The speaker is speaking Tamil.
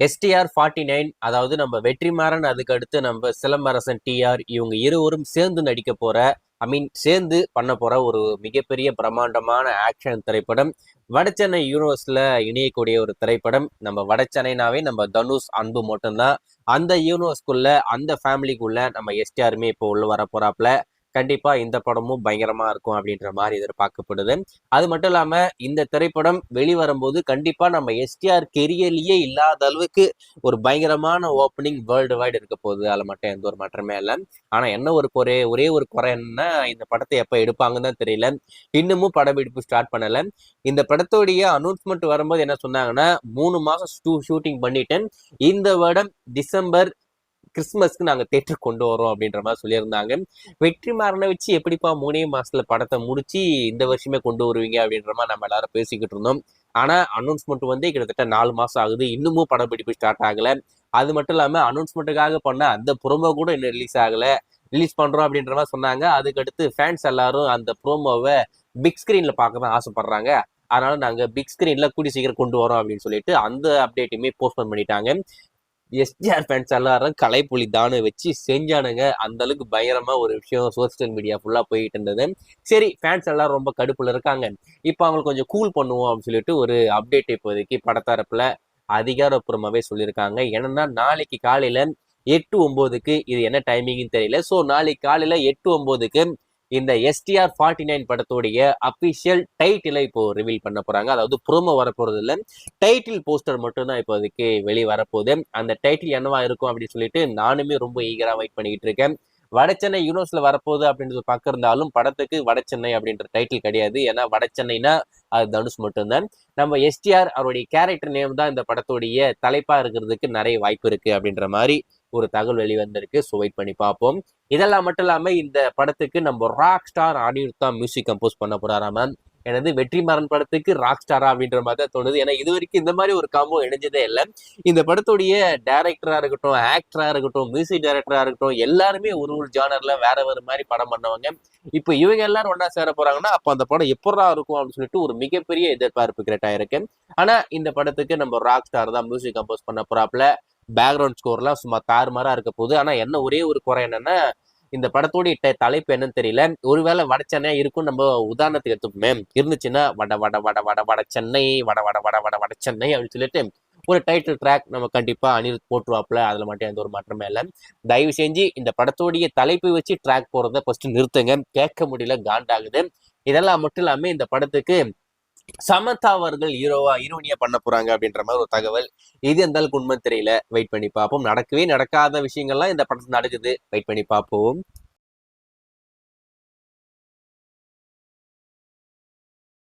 STR49, அதாவது நம்ம வெற்றிமாறன், அதுக்கு அடுத்து நம்ம சிலம்பரசன் TR, இவங்க இருவரும் சேர்ந்து நடிக்க போற, சேர்ந்து பண்ண போற ஒரு மிகப்பெரிய பிரம்மாண்டமான ஆக்ஷன் திரைப்படம். வடசென்னை யூனிவர்ஸ்ல இணையக்கூடிய ஒரு திரைப்படம். நம்ம வடசென்னைனாவே நம்ம தனுஷ், அன்பு மட்டும்தான். அந்த யூனிவர்ஸ்குள்ள, அந்த ஃபேமிலிக்குள்ள நம்ம STRமே இப்போ உள்ள வர போறாப்ல. கண்டிப்பா இந்த படமும் பயங்கரமா இருக்கும் அப்படின்ற மாதிரி எதிர்பார்க்கப்படுது. அது மட்டும் இல்லாம இந்த திரைப்படம் வெளிவரும்போது கண்டிப்பா நம்ம STR கெரியர்லயே இல்லாத அளவுக்கு ஒரு பயங்கரமான ஓப்பனிங் வேர்ல்டு வைடு இருக்க போகுது. அதில் மட்டும் எந்த ஒரு மாற்றமே இல்லை. ஆனா என்ன ஒரு ஒரே ஒரு குறை என்னன்னா, இந்த படத்தை எப்ப எடுப்பாங்கன்னு தான் தெரியல. இன்னமும் படப்பிடிப்பு ஸ்டார்ட் பண்ணல. இந்த படத்தோடைய அனௌன்ஸ்மெண்ட் வரும்போது என்ன சொன்னாங்கன்னா, 3 மாசம் ஷூட்டிங் பண்ணிட்டேன், இந்த வருடம் டிசம்பர் கிறிஸ்துமஸ்க்கு நாங்க தேட்டர் கொண்டு வரோம் அப்படின்ற மாதிரி சொல்லியிருந்தாங்க. வெற்றிமாறனை வச்சு எப்படிப்பா 3 மாசத்துல படத்தை முடிச்சு இந்த வருஷமே கொண்டு வருவீங்க அப்படின்ற மாதிரி நம்ம எல்லாரும் பேசிக்கிட்டு இருந்தோம். ஆனா அனௌன்ஸ்மெண்ட் வந்து கிட்டத்தட்ட 4 மாசம் ஆகுது, இன்னமும் படப்பிடிப்பு ஸ்டார்ட் ஆகல. அது மட்டும் இல்லாம அனௌன்ஸ்மெண்ட்டுக்காக பண்ண அந்த ப்ரோமோ கூட இன்னும் ரிலீஸ் ஆகல. ரிலீஸ் பண்றோம் அப்படின்ற மாதிரி சொன்னாங்க. அதுக்கடுத்து ஃபேன்ஸ் எல்லாரும் அந்த ப்ரோமோவை பிக் ஸ்கிரீன்ல பார்க்க தான் ஆசைப்படுறாங்க. அதனால நாங்க பிக் ஸ்கிரீன்ல கூடி சீக்கிரம் கொண்டு வரோம் அப்படின்னு சொல்லிட்டு அந்த அப்டேட்டுமே போஸ்ட்போன் பண்ணிட்டாங்க. STR ஃபேன்ஸ் எல்லாரும் கலைப்புலி தானு வச்சு செஞ்சானுங்க. அந்த அளவுக்கு பயங்கரமா ஒரு விஷயம் சோசியல் மீடியா ஃபுல்லா போயிட்டு இருந்தது. சரி, ஃபேன்ஸ் எல்லாரும் ரொம்ப கடுப்புல இருக்காங்க, இப்போ அவங்களுக்கு கொஞ்சம் கூல் பண்ணுவோம் அப்படின்னு சொல்லிட்டு ஒரு அப்டேட் இப்போதைக்கு படத்தரப்புல அதிகாரப்பூர்வமாவே சொல்லியிருக்காங்க. என்னன்னா, நாளைக்கு காலையில 8-9க்கு, இது என்ன டைமிங்னு தெரியல, ஸோ நாளைக்கு காலையில 8-9க்கு இந்த STR49 படத்துடைய அபிஷியல் டைட்டிலை இப்போ ரிவீல் பண்ண போறாங்க. அதாவது ப்ரோமோ வரப்போறது இல்லை, டைட்டில் போஸ்டர் மட்டும் தான் இப்போதைக்கு வெளியே வரப்போகுது. அந்த டைட்டில் என்னவா இருக்கும் அப்படின்னு சொல்லிட்டு நானுமே ரொம்ப ஈகரா வெயிட் பண்ணிக்கிட்டு இருக்கேன். வடசென்னை யூனிவர்ஸ்ல வரப்போகுது அப்படின்றது பார்க்க இருந்தாலும் படத்துக்கு வடசென்னை அப்படின்ற டைட்டில் கிடையாது. ஏன்னா வடசென்னைனா அது தனுஷ் மட்டும்தான். நம்ம STR அவருடைய கேரக்டர் நேம் தான் இந்த படத்துடைய தலைப்பா இருக்கிறதுக்கு நிறைய வாய்ப்பு இருக்கு அப்படின்ற மாதிரி ஒரு தகவல் வெளிவந்திருக்கு. ஸோ வெயிட் பண்ணி பார்ப்போம். இதெல்லாம் மட்டும் இல்லாம இந்த படத்துக்கு நம்ம ராக் ஸ்டார் அனிருத் தான் மியூசிக் கம்போஸ் பண்ண போறாராம. எனது வெற்றிமாறன் படத்துக்கு ராக் ஸ்டாரா அப்படின்ற மாதிரி தான் தோணுது. ஏன்னா இது வரைக்கும் இந்த மாதிரி ஒரு காம்போ இணைஞ்சதே இல்லை. இந்த படத்துடைய டைரக்டரா இருக்கட்டும், ஆக்டரா இருக்கட்டும், மியூசிக் டைரக்டரா இருக்கட்டும், எல்லாருமே ஒரு ஜானர்ல வேற வேற மாதிரி படம் பண்ணவங்க. இப்போ இவங்க எல்லாரும் ஒன்னா சேர போறாங்கன்னா அப்ப அந்த படம் எப்படா இருக்கும் அப்படின்னு சொல்லிட்டு ஒரு மிகப்பெரிய எதிர்பார்ப்பு கிரியேட் ஆயிருக்கு. ஆனா இந்த படத்துக்கு நம்ம ராக் ஸ்டார் தான் மியூசிக் கம்போஸ் பண்ண போறாப்ல. பேக்ரவுண்ட் ஸ்கோர்லாம் சும்மா தாறுமாறா இருக்க போகுது. ஆனா என்ன ஒரே ஒரு குறை என்னன்னா, இந்த படத்தோடைய தலைப்பு என்னன்னு தெரியல. ஒருவேளை வட சென்னையா இருக்கும், நம்ம உதாரணத்துக்கு எடுத்துப்போமே, இருந்துச்சுன்னா வட வட வட வட வட சென்னை, வட வட வட வட வட சென்னை அப்படின்னு சொல்லிட்டு ஒரு டைட்டில் ட்ராக் நம்ம கண்டிப்பா அனிருத் போட்டுருவாப்ல. அதுல மட்டும் எந்த ஒரு மாற்றமே இல்லை. தயவு செஞ்சு இந்த படத்தோடைய தலைப்பை வச்சு ட்ராக் போறதை ஃபர்ஸ்ட் நிறுத்துங்க. கேட்க முடியல, காண்டாகுது. இதெல்லாம் மட்டும் இல்லாம இந்த படத்துக்கு சமந்தா அவர்கள் ஹீரோனியா பண்ண போறாங்க அப்படின்ற மாதிரி ஒரு தகவல். இது எந்த அளவுக்கு உண்மை தெரியல, வெயிட் பண்ணி பார்ப்போம். நடக்கவே நடக்காத விஷயங்கள்லாம் இந்த படத்துல நடக்குது, வெயிட் பண்ணி பார்ப்போம்.